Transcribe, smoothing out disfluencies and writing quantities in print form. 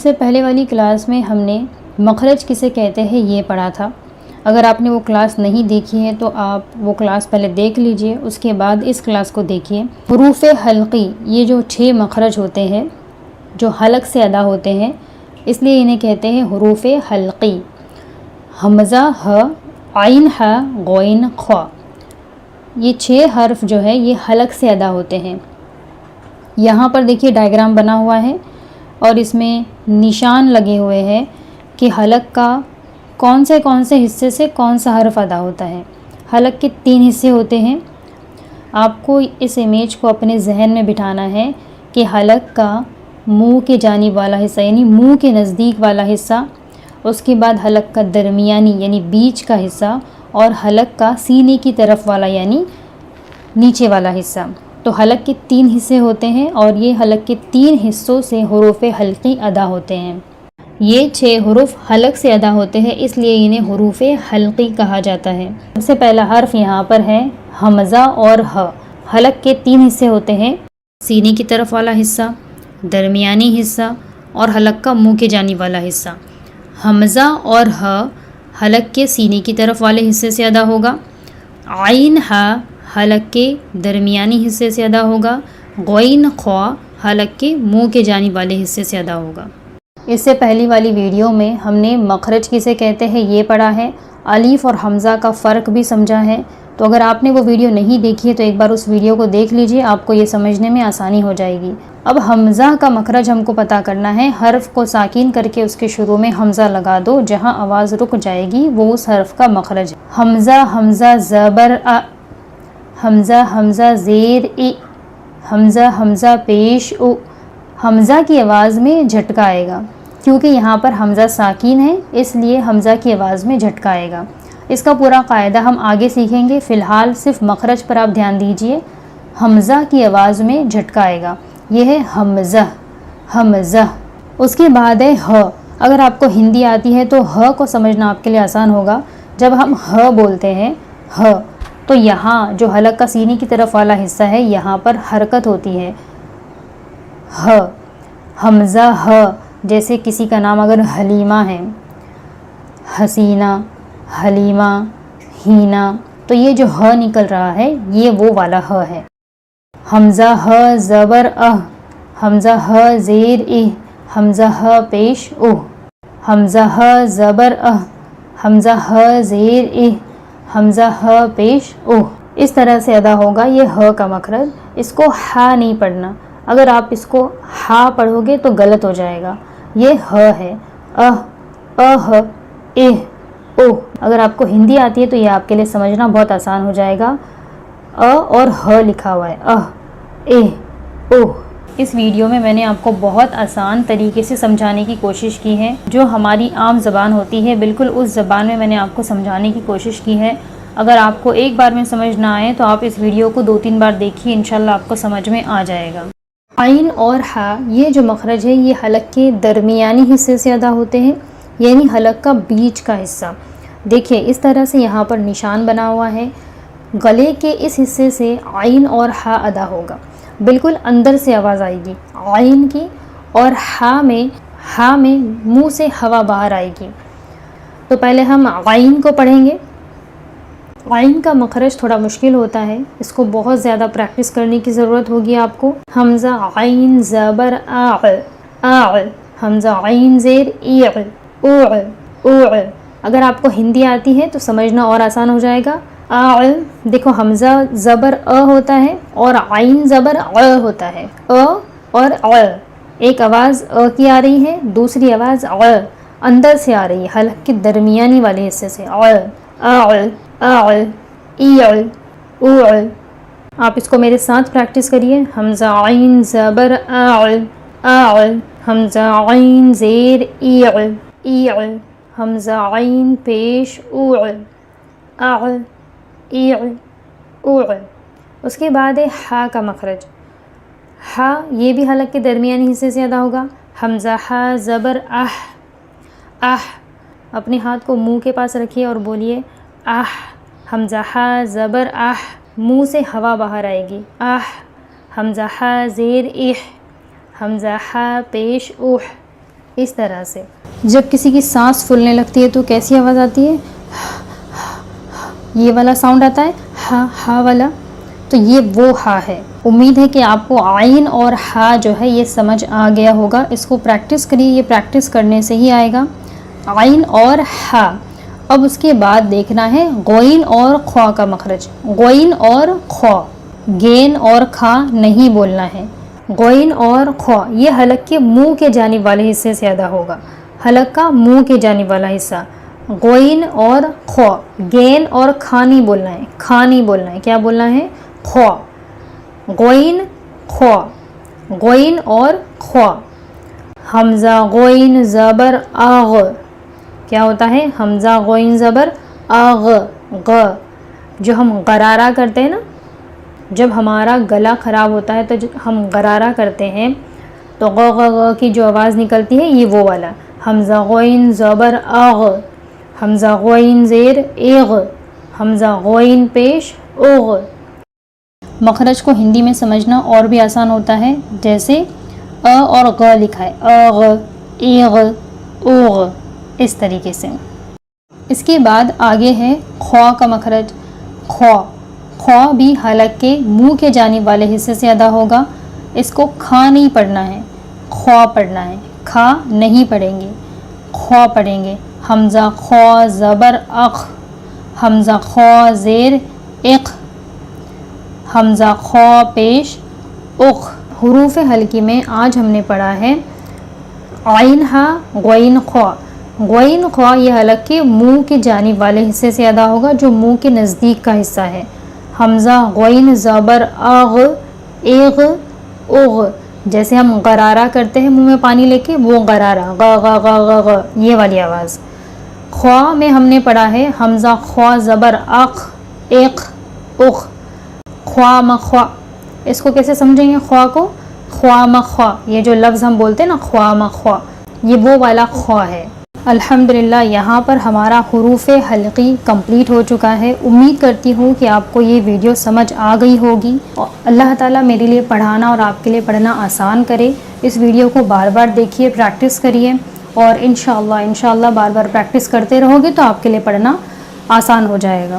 سے پہلے والی کلاس میں ہم نے مخرج کسے کہتے ہیں یہ پڑھا تھا۔ اگر آپ نے وہ کلاس نہیں دیکھی ہے تو آپ وہ کلاس پہلے دیکھ لیجئے، اس کے بعد اس کلاس کو دیکھیے۔ حروف حلقی، یہ جو 6 مخرج ہوتے ہیں جو حلق سے ادا ہوتے ہیں، اس لیے انہیں کہتے ہیں حروف حلقی۔ حمزہ ہ، عین ح، غین خ، یہ 6 حرف جو ہے یہ حلق سے ادا ہوتے ہیں۔ یہاں پر دیکھیے ڈائیگرام بنا ہوا ہے اور اس میں نشان لگے ہوئے ہیں کہ حلق کا کون سے حصے سے کون سا حرف ادا ہوتا ہے۔ حلق کے 3 حصے ہوتے ہیں۔ آپ کو اس امیج کو اپنے ذہن میں بٹھانا ہے کہ حلق کا منہ کے جانب والا حصہ یعنی منہ کے نزدیک والا حصہ، اس کے بعد حلق کا درمیانی یعنی بیچ کا حصہ، اور حلق کا سینے کی طرف والا یعنی نیچے والا حصہ۔ تو حلق کے 3 حصے ہوتے ہیں اور یہ حلق کے 3 حصوں سے حروف حلقی ادا ہوتے ہیں۔ یہ 6 حروف حلق سے ادا ہوتے ہیں، اس لیے انہیں حروف حلقی کہا جاتا ہے۔ سب سے پہلا حرف یہاں پر ہے حمزہ اور ہ۔ حلق کے 3 حصے ہوتے ہیں، سینے کی طرف والا حصہ، درمیانی حصہ اور حلق کا منہ کے جانب والا حصہ۔ حمزہ اور ہ حلق کے سینے کی طرف والے حصے سے ادا ہوگا، عین ح حلق کے درمیانی حصے سے ادا ہوگا، غین خ حلق کے منہ کے جانب والے حصے سے ادا ہوگا۔ اس سے پہلی والی ویڈیو میں ہم نے مخرج کسے کہتے ہیں یہ پڑھا ہے، الف اور حمزہ کا فرق بھی سمجھا ہے۔ تو اگر آپ نے وہ ویڈیو نہیں دیکھی ہے تو ایک بار اس ویڈیو کو دیکھ لیجئے، آپ کو یہ سمجھنے میں آسانی ہو جائے گی۔ اب حمزہ کا مخرج ہم کو پتہ کرنا ہے۔ حرف کو ساکن کر کے اس کے شروع میں حمزہ لگا دو، جہاں آواز رک جائے گی وہ اس حرف کا مخرج ہے۔ حمزہ حمزہ زبر ا، حمزہ حمزہ زیر ای، حمزہ حمزہ پیش او۔ حمزہ کی آواز میں جھٹکا آئے گا، کیونکہ یہاں پر حمزہ ساکن ہے اس لیے حمزہ کی آواز میں جھٹکا آئے گا۔ اس کا پورا قاعدہ ہم آگے سیکھیں گے، فی الحال صرف مخرج پر آپ دھیان دیجئے۔ حمزہ کی آواز میں جھٹکا آئے گا، یہ ہے حمزہ حمزہ۔ اس کے بعد ہے ہ۔ اگر آپ کو ہندی آتی ہے تو ہ کو سمجھنا آپ کے لیے آسان ہوگا۔ جب ہم ہ بولتے ہیں ہ تو یہاں جو حلق کا سینے کی طرف والا حصہ ہے یہاں پر حرکت ہوتی ہے، ہ۔ حمزہ ہ، جیسے کسی کا نام اگر حلیمہ ہے، حسینہ، حلیمہ، ہینہ، تو یہ جو ہ نکل رہا ہے یہ وہ والا ہ ہے۔ حمزہ ہ زبر اہ، حمزہ ہ زیر ای، حمزہ ہ پیش او۔ حمزہ ہ زبر اہ، حمزہ ہ زیر ای، حمزہ ہ پیش او۔ اس طرح سے ادا ہوگا یہ ہ کا مخرج۔ اس کو ح نہیں پڑھنا، اگر آپ اس کو ح پڑھو گے تو غلط ہو جائے گا۔ یہ ہ ہے، اہ، اہ، او۔ اگر آپ کو ہندی آتی ہے تو یہ آپ کے لیے سمجھنا بہت آسان ہو جائے گا۔ اور ہ لکھا ہوا ہے، او۔ اس ویڈیو میں نے آپ کو بہت آسان طریقے سے سمجھانے کی کوشش کی ہے، جو ہماری عام زبان ہوتی ہے بالکل اس زبان میں نے آپ کو سمجھانے کی کوشش کی ہے۔ اگر آپ کو ایک بار میں سمجھ نہ آئے تو آپ اس ویڈیو کو 2-3 بار دیکھیے، انشاءاللہ آپ کو سمجھ میں آ جائے گا۔ عین اور ح، یہ جو مخرج ہے یہ حلق کے درمیانی حصے سے ادا ہوتے ہیں، یعنی حلق کا بیچ کا حصہ۔ دیکھیے اس طرح سے یہاں پر نشان بنا ہوا ہے، گلے کے اس حصے سے عین اور ح ادا ہوگا، بالکل اندر سے آواز آئے گی عین کی، اور ح میں منہ سے ہوا باہر آئے گی۔ تو پہلے ہم عین کو پڑھیں گے۔ عین کا مخرج تھوڑا مشکل ہوتا ہے، اس کو بہت زیادہ پریکٹس کرنے کی ضرورت ہوگی آپ کو۔ حمزہ عین زبر آ، حمزہ عین زیر ای، او۔ اگر آپ کو ہندی آتی ہے تو سمجھنا اور آسان ہو جائے گا۔ دیکھو حمزہ زبر ا ہوتا ہے اور عین زبر ع ہوتا ہے، اور ع۔ ایک آواز ا کی آ رہی ہے، دوسری آواز ع اندر سے آ رہی ہے، حلق کے درمیانی والے حصے سے، او۔ آپ اس کو میرے ساتھ پریکٹس کریے۔ حمزہ عین زبر آ، حمزہ عین زیر ای، حمزہ عین پیش او، او۔ اس کے بعد ہے ح کا مخرج۔ ح یہ بھی حلق کے درمیانی حصے سے ادا ہوگا۔ حمزہ ح زبر اہ، اپنے ہاتھ کو منہ کے پاس رکھیے اور بولیے اہ۔ حمزہ ح زبر اہ، منہ سے ہوا باہر آئے گی، حمزہ ح زیر اہ، حمزہ ح پیش اوہ، اس طرح سے. جب کسی کی سانس پھولنے لگتی ہے تو کیسی آواز آتی ہے؟ یہ والا ساؤنڈ آتا ہے، ہا والا. تو یہ وہ ہا ہے. امید ہے کہ آپ کو عین اور ہا جو ہے یہ سمجھ آ گیا ہوگا. اس کو پریکٹس کریے، یہ پریکٹس کرنے سے ہی آئے گا. عین اور ہا. اب اس کے بعد دیکھنا ہے غین اور خوا کا مخرج. غین اور خوا، گین اور کھا نہیں بولنا ہے. غین اور خوا یہ حلق کے منہ کے جانب والے حصے سے ادا ہوگا. حلق کا منہ کے جانب والا حصہ. غین اور خوا، گین اور کھا نہیں بولنا ہے، کھا نہیں بولنا ہے. کیا بولنا ہے؟ خوا. غین خوا، غین اور خوا. حمزہ غین زبر آغ. کیا ہوتا ہے؟ حمزہ غین زبر آغ، غ. جو ہم غرارہ کرتے ہیں نا، جب ہمارا گلا خراب ہوتا ہے تو ہم غرارہ کرتے ہیں تو غ غ غ کی جو آواز نکلتی ہے یہ وہ والا. حمزہ غین زبر آغ، حمزہ غین زیر ایغ، حمزہ غین پیش اوغ. مخرج کو ہندی میں سمجھنا اور بھی آسان ہوتا ہے. جیسے ا اور غ لکھا ہے، اغ، ایغ، اوغ، اس طریقے سے. اس کے بعد آگے ہے خوا کا مخرج. خوا. خوا بھی حلق کے منہ کے جانب والے حصے سے ادا ہوگا. اس کو کھا نہیں پڑھنا ہے، خوا پڑھنا ہے. کھا نہیں پڑھیں گے، خوا پڑھیں گے. حمزہ خوا زبر اخ، حمزہ خوا زیر اق، حمزہ خوا پیش اخ. حروف حلقی میں آج ہم نے پڑھا ہے عین ہا، غین خوا. غین خوا یہ حلق کے منہ کے جانب والے حصے سے ادا ہوگا جو منہ کے نزدیک کا حصہ ہے. حمزہ غین زبر آغ، ایغ، اوغ. جیسے ہم غرارہ کرتے ہیں منہ میں پانی لے کے، وہ غرارہ، غ غ غ غ غ، یہ والی آواز. خوا میں ہم نے پڑھا ہے حمزہ خوا زبر اخ، ایق، اخ. خوا مخوا. اس کو کیسے سمجھیں گے؟ خوا کو خوا مخوا، یہ جو لفظ ہم بولتے ہیں نا خوا مخوا، یہ وہ والا خوا ہے. الحمدللہ یہاں پر ہمارا حروف حلقی کمپلیٹ ہو چکا ہے. امید کرتی ہوں کہ آپ کو یہ ویڈیو سمجھ آ گئی ہوگی. اللہ تعالیٰ میرے لیے پڑھانا اور آپ کے لیے پڑھنا آسان کرے. اس ویڈیو کو بار بار دیکھیے، پریکٹس کریے، اور انشاءاللہ بار بار پریکٹس کرتے رہو گے تو آپ کے لیے پڑھنا آسان ہو جائے گا.